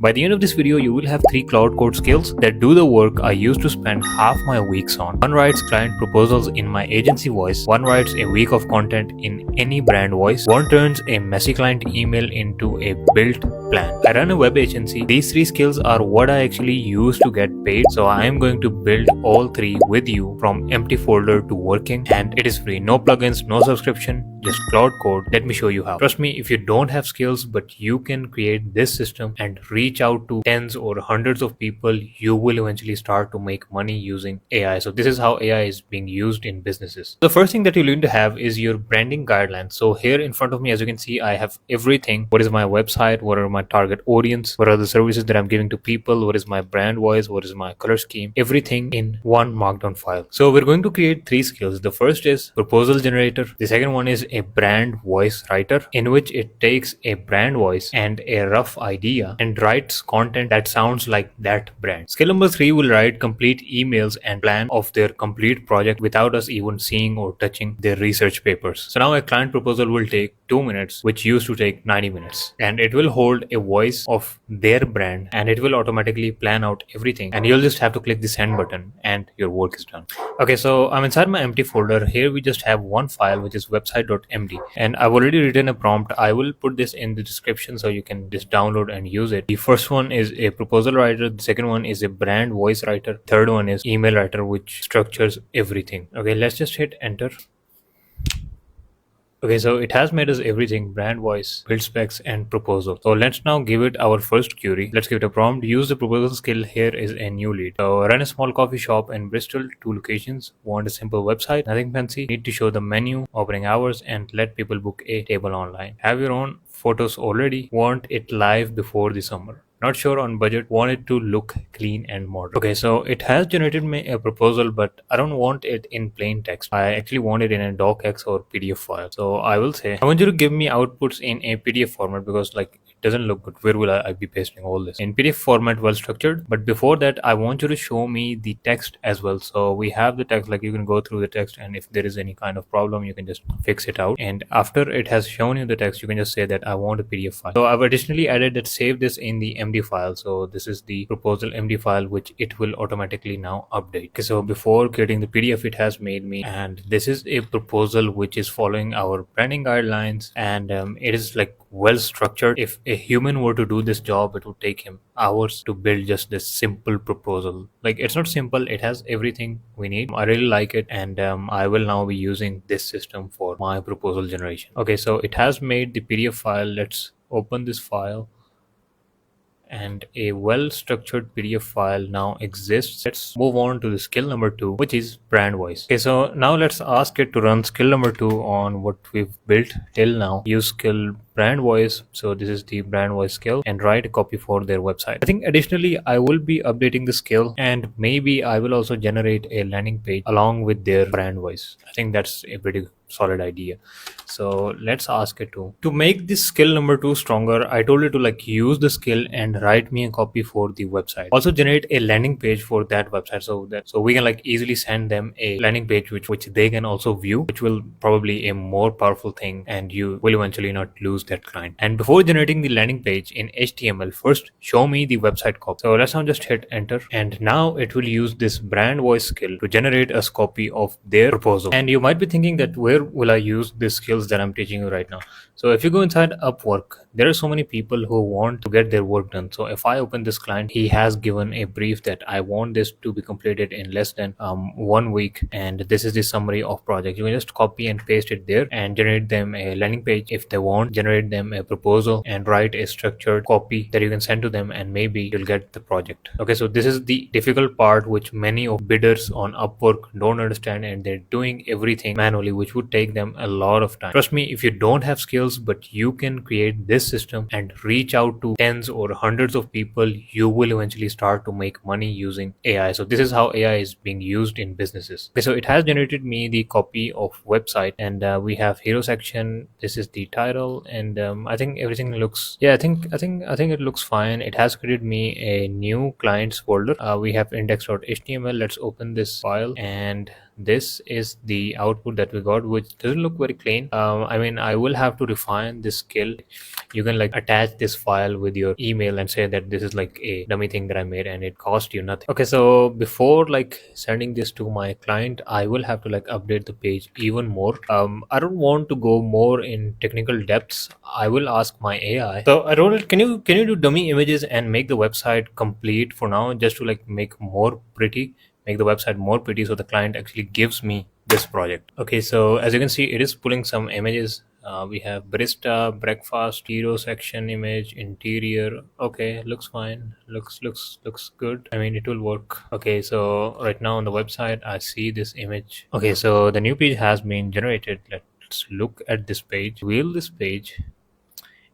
By the end of this video, you will have 3 Claude Code skills that do the work I used to spend half my weeks on. One writes client proposals in my agency voice, one writes a week of content in any brand voice, one turns a messy client email into a built plan. I run a web agency. These 3 skills are what I actually use to get paid, so I am going to build all 3 with you from empty folder to working, and it is free. No plugins, no subscription, just Claude Code. Let me show you how. Trust me, if you don't have skills but you can create this system and reach out to tens or hundreds of people, you will eventually start to make money using AI. So this is how AI is being used in businesses. The first thing that you need to have is your branding guidelines. So here in front of me, as you can see, I have everything. What is my website? What are my target audience? What are the services that I'm giving to people? What is my brand voice? What is my color scheme? Everything in one markdown file. So we're going to create 3 skills. The first is proposal generator. The second one is a brand voice writer, in which it takes a brand voice and a rough idea and writes content that sounds like that brand. Skill number 3 will write complete emails and plan of their complete project without us even seeing or touching their research papers. So now a client proposal will take 2 minutes, which used to take 90 minutes, and it will hold a voice of their brand and it will automatically plan out everything, and you'll just have to click the send button and your work is done. Okay, so I'm inside my empty folder. Here we just have one file, which is website.md, and I've already written a prompt. I will put this in the description so you can just download and use it. The first one is a proposal writer, the second one is a brand voice writer, third one is email writer, which structures everything. Okay, let's just hit enter. Okay, so it has made us everything: brand voice, build specs, and proposal. So let's now give it our first query. Let's give it a prompt. Use the proposal skill. Here is a new lead. So run a small coffee shop in Bristol, 2 locations. Want a simple website, nothing fancy. Need to show the menu, opening hours, and let people book a table online. Have your own photos already. Want it live before the summer. Not sure on budget, want it to look clean and modern. Okay, so it has generated me a proposal, but I don't want it in plain text. I actually want it in a docx or PDF file. So I will say, I want you to give me outputs in a PDF format, because like it doesn't look good. Where will I be pasting all this? In PDF format, well structured. But before that, I want you to show me the text as well. So we have the text, like you can go through the text, and if there is any kind of problem, you can just fix it out. And after it has shown you the text, you can just say that I want a PDF file. So I've additionally added that save this in the MD file. So this is the proposal MD file, which it will automatically now update. Okay, so before creating the PDF, it has made me, and this is a proposal which is following our branding guidelines, and it is like well structured. If a human were to do this job, it would take him hours to build just this simple proposal. Like, it's not simple, it has everything we need. I really like it, and I will now be using this system for my proposal generation. Okay, so it has made the PDF file. Let's open this file, and a well-structured PDF file now exists. Let's move on to the skill number 2, which is brand voice. Okay, so now let's ask it to run skill number 2 on what we've built till now. Use skill brand voice. So this is the brand voice skill, and write a copy for their website. I think additionally I will be updating the skill, and maybe I will also generate a landing page along with their brand voice. I think that's a pretty solid idea. So let's ask it to make this skill number 2 stronger. I told it to like use the skill and write me a copy for the website. Also generate a landing page for that website, so we can like easily send them a landing page which they can also view, which will probably a more powerful thing, and you will eventually not lose that client. And before generating the landing page in HTML, first show me the website copy. So let's now just hit enter, and now it will use this brand voice skill to generate us copy of their proposal. And you might be thinking that where will I use the skills that I'm teaching you right now? So if you go inside Upwork, there are so many people who want to get their work done. So if I open this client, he has given a brief that I want this to be completed in less than 1 week, and this is the summary of project. You can just copy and paste it there and generate them a landing page if they want, generate them a proposal, and write a structured copy that you can send to them, and maybe you'll get the project. Okay, so this is the difficult part which many of bidders on Upwork don't understand, and they're doing everything manually, which would take them a lot of time. Trust me, if you don't have skills but you can create this system and reach out to tens or hundreds of people, you will eventually start to make money using AI. So this is how AI is being used in businesses. Okay, so it has generated me the copy of website, and we have hero section. This is the title, and I think everything looks, I think it looks fine. It has created me a new clients folder. We have index.html. Let's open this file, and this is the output that we got, which doesn't look very clean. I mean, I will have to refine this skill. You can like attach this file with your email and say that this is like a dummy thing that I made and it cost you nothing. Okay, so before like sending this to my client, I will have to like update the page even more. I don't want to go more in technical depths. I will ask my AI. So I told it, can you do dummy images and make the website complete for now, just to like make the website more pretty, so the client actually gives me this project. Okay, so as you can see, it is pulling some images. We have barista, breakfast, hero section image, interior. Okay, looks fine. Looks good. I mean, it will work. Okay, so right now on the website, I see this image. Okay, so the new page has been generated. Let's look at this page. Wheel this page,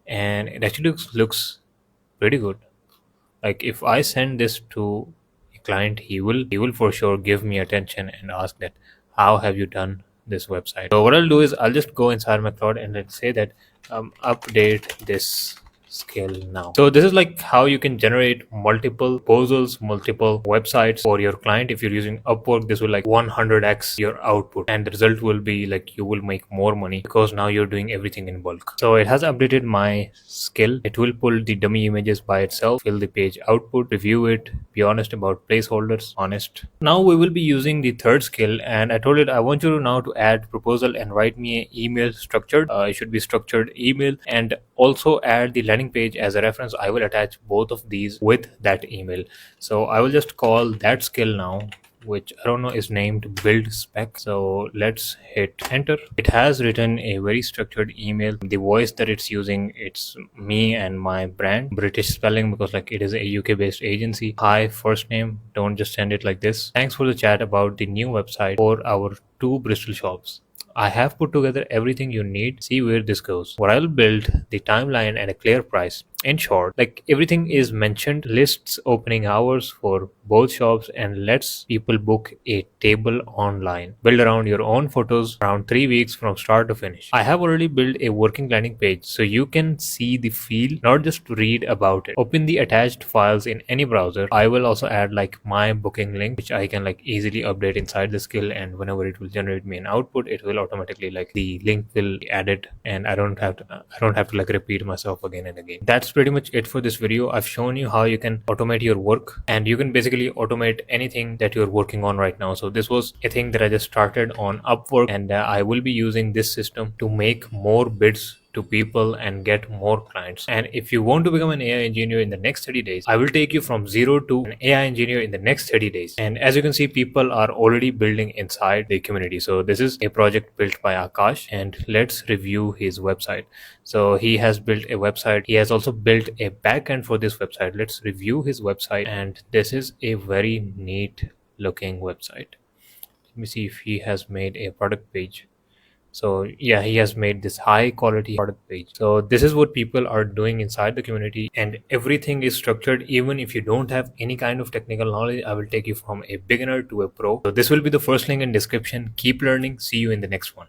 and it actually looks pretty good. Like if I send this to a client, he will for sure give me attention and ask that how have you done this website. So what I'll do is I'll just go inside my Claude and let's say that update this skill now. So this is like how you can generate multiple proposals, multiple websites for your client. If you're using Upwork, this will like 100x your output, and the result will be like you will make more money because now you're doing everything in bulk. So it has updated my skill. It will pull the dummy images by itself, fill the page output, review it, be honest about placeholders, honest. Now we will be using the third skill, and I told it I want you to now to add proposal and write me an email structured. It should be structured email, and also add the landing page as a reference. I will attach both of these with that email. So I will just call that skill now, which I don't know is named build spec. So let's hit enter. It has written a very structured email. The voice that it's using, it's me and my brand, British spelling, because like it is a UK based agency. Hi, first name. Don't just send it like this. Thanks for the chat about the new website for our 2 Bristol shops. I have put together everything you need. See where this goes. What I'll build, the timeline and a clear price. In short, like everything is mentioned, lists opening hours for both shops, and lets people book a table online. Build around your own photos around 3 weeks from start to finish. I have already built a working landing page so you can see the feel, not just read about it. Open the attached files in any browser. I will also add like my booking link, which I can like easily update inside the skill, and whenever it will generate me an output, it will automatically like the link will be added, and I don't have to like repeat myself again and again. That's pretty much it for this video. I've shown you how you can automate your work, and you can basically automate anything that you're working on right now. So this was a thing that I just started on Upwork, and I will be using this system to make more bids to people and get more clients. And if you want to become an AI engineer in the next 30 days, I will take you from zero to an AI engineer in the next 30 days. And as you can see, people are already building inside the community. So this is a project built by Akash, and let's review his website. So he has built a website. He has also built a backend for this website. Let's review his website, and this is a very neat looking website. Let me see if he has made a product page. So yeah, he has made this high quality product page. So this is what people are doing inside the community, and everything is structured. Even if you don't have any kind of technical knowledge, I will take you from a beginner to a pro. So this will be the first link in description. Keep learning. See you in the next one.